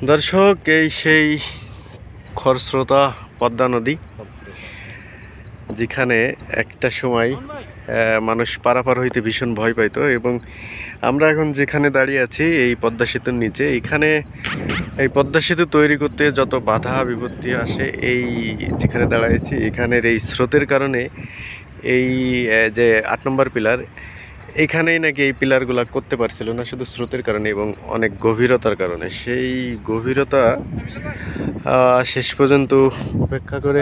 দর্শক, এই সেই খরস্রোতা পদ্মা নদী, যেখানে একটা সময় মানুষ পারাপার হইতে ভীষণ ভয় পাইতো। এবং আমরা এখন যেখানে দাঁড়িয়ে আছি এই পদ্মা সেতুর নিচে, এখানে এই পদ্মা সেতু তৈরি করতে যত বাধা বিপত্তি আসে, এই যেখানে দাঁড়িয়েছি এখানের এই স্রোতের কারণে এই যে ৮ নম্বর পিলার, এখানেই নাকি এই পিলারগুলো করতে পারছিল না, শুধু স্রোতের কারণে এবং অনেক গভীরতার কারণে। সেই গভীরতা শেষ পর্যন্ত উপেক্ষা করে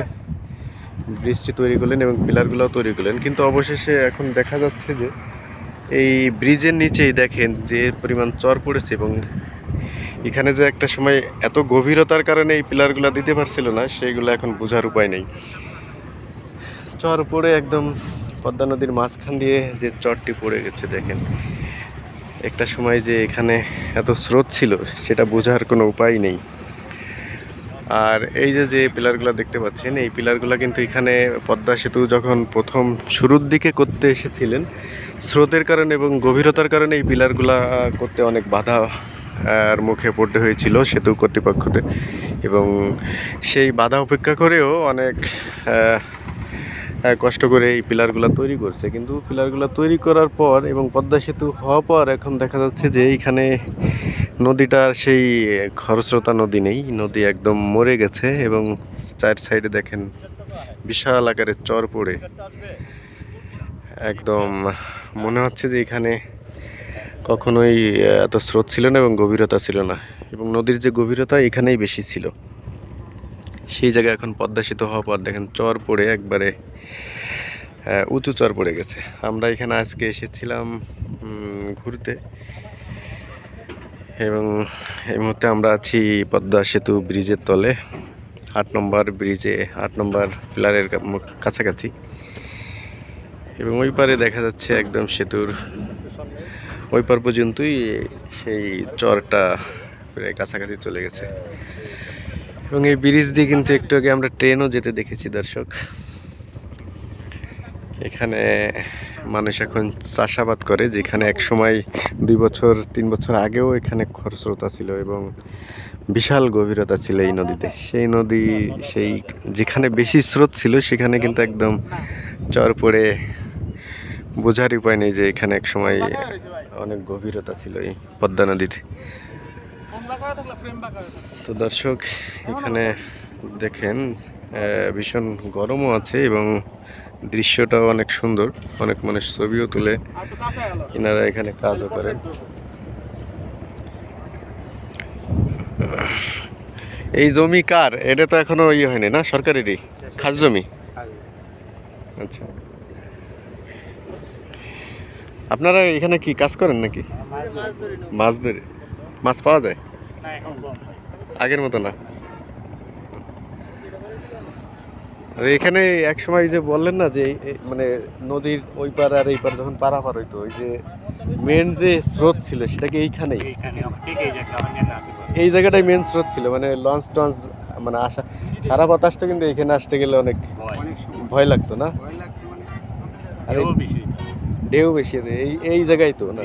ব্রিজটি তৈরি করলেন এবং পিলারগুলোও তৈরি করলেন। কিন্তু অবশেষে এখন দেখা যাচ্ছে যে এই ব্রিজের নিচেই দেখেন যে পরিমাণ চর পড়েছে, এবং এখানে যে একটা সময় এত গভীরতার কারণে এই পিলারগুলো দিতে পারছিল না, সেইগুলো এখন বোঝার উপায় নেই। চর পড়ে একদম পদ্মা নদীর মাঝখান দিয়ে যে চরটি পড়ে গেছে, দেখেন একটা সময় যে এখানে এত স্রোত ছিল সেটা বোঝার কোনো উপায় নেই। আর এই যে পিলারগুলো দেখতে পাচ্ছেন, এই পিলারগুলো কিন্তু এখানে পদ্মা সেতু যখন প্রথম শুরুর দিকে করতে এসেছিলেন, স্রোতের কারণে এবং গভীরতার কারণে এই পিলারগুলো করতে অনেক বাধা আর মুখে পড়তে হয়েছিল সেতু কর্তৃপক্ষতে। এবং সেই বাধা উপেক্ষা করেও অনেক কষ্ট করে এই পিলারগুলো তৈরি করছে। কিন্তু পিলারগুলো তৈরি করার পর এবং পদ্মা সেতু হওয়ার পর এখন দেখা যাচ্ছে যে এইখানে নদীটার সেই খরস্রোতা নদী নেই, নদী একদম মরে গেছে। এবং চার সাইডে দেখেন বিশাল আকারের চর পড়ে একদম মনে হচ্ছে যে এখানে কখনোই এত স্রোত ছিল না এবং গভীরতা ছিল না, এবং নদীর যে গভীরতা এখানেই বেশি ছিল। সেই জায়গায় এখন পদ্মা সেতু হওয়ার পর দেখেন চর পড়ে একবারে উঁচু চর পড়ে গেছে। আমরা এখানে আজকে এসেছিলাম ঘুরতে, এবং এই মুহূর্তে আমরা আছি পদ্মা সেতু ব্রিজের তলে, ৮ নম্বর ব্রিজে ৮ নম্বর পিলারের কাছাকাছি। এবং ওই পারে দেখা যাচ্ছে একদম সেতুর ওই পার পর্যন্তই সেই চরটা প্রায় কাছাকাছি চলে গেছে। এবং এই ব্রিজ দিয়ে কিন্তু একটু আগে আমরা ট্রেনও যেতে দেখেছি দর্শক। এখানে মানুষ এখন চাষাবাদ করে, যেখানে এক সময় ২ বছর ৩ বছর আগেও এখানে খরস্রোতা ছিল এবং বিশাল গভীরতা ছিল এই নদীতে। সেই নদী সেই যেখানে বেশি স্রোত ছিল সেখানে কিন্তু একদম চর পড়ে বোঝার উপায় নেই যে এখানে এক সময় অনেক গভীরতা ছিল এই পদ্মা নদীর। তো দর্শক, এখানে দেখেন ভীষণ গরমও আছে এবং দৃশ্যটাও অনেক সুন্দর, অনেক মানুষ ছবিও তুলে, এনারা এখানে কাজও করেন। এই জমি কার? এটা তো এখনো ইয়ে হয়নি না, সরকারেরই খাস জমি? আচ্ছা, আপনারা এখানে কি কাজ করেন নাকি? মাছ ধরে? মাছ পাওয়া যায়? আগের মতো না। আর এখানে এক সময় যে বললেন না যে মানে নদীর ওই পার আর এই পার যখন পারাপার হইতো, ওই যে মেন যে স্রোত ছিল সেটা কি এইখানেই? এই জায়গাটাই মেন স্রোত ছিল, মানে লঞ্চ টঞ্চ মানে আসা সারা বাতাস তো, কিন্তু এখানে আসতে গেলে অনেক ভয় লাগতো না? আর ঢেউ বেশি এই জায়গায় তো না?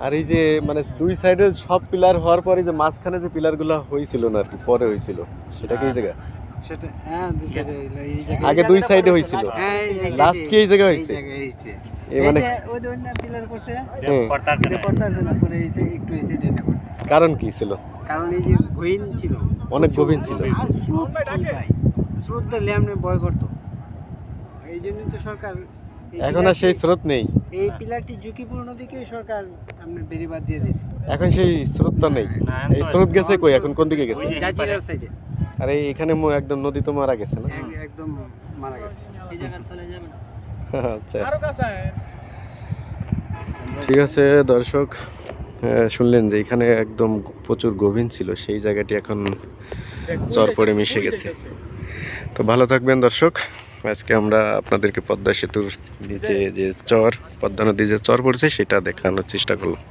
আর এই যে মানে দুই সাইডে সব পিলার হওয়ার পরে যে মাঝখানে যে পিলারগুলো হয়েছিল না আর কি, পরে হয়েছিল, সেটা কি এই জায়গা? আগে দুই সাইডে হয়েছিল, লাস্ট কি এই জায়গা হয়েছে? মানে কারণ কি ছিল? কারণ এই যে গহীন ছিল, অনেক গভীর ছিল, স্রোত ধরলে আপনি ভয় করতো, এই জন্যই তো সরকার এখন আর সেই স্রোত নেই। এই পিলারটি ঝুঁকিপূর্ণ দিকে সরকার আপনি বেরিবাদ দিয়ে দিয়েছে। এখন সেই স্রোতটা নেই, এই স্রোত গেছে কই? এখন কোন দিকে গেছে? জাজিরার সাইডে। আর এখানে একদম নদী তো মারা গেছে না? একদম মারা গেছে, এই জায়গার তলে যাবে না। আচ্ছা, ঠিক আছে দর্শক, শুনলেন যে এখানে একদম প্রচুর গভীর ছিল, সেই জায়গাটি এখন চর পড়ে মিশে গেছে। তো ভালো থাকবেন দর্শক, আজকে আমরা আপনাদেরকে পদ্মা সেতুর নিচে যে চর, পদ্মা নদী যে চর পড়ছে সেটা দেখানোর চেষ্টা করলাম।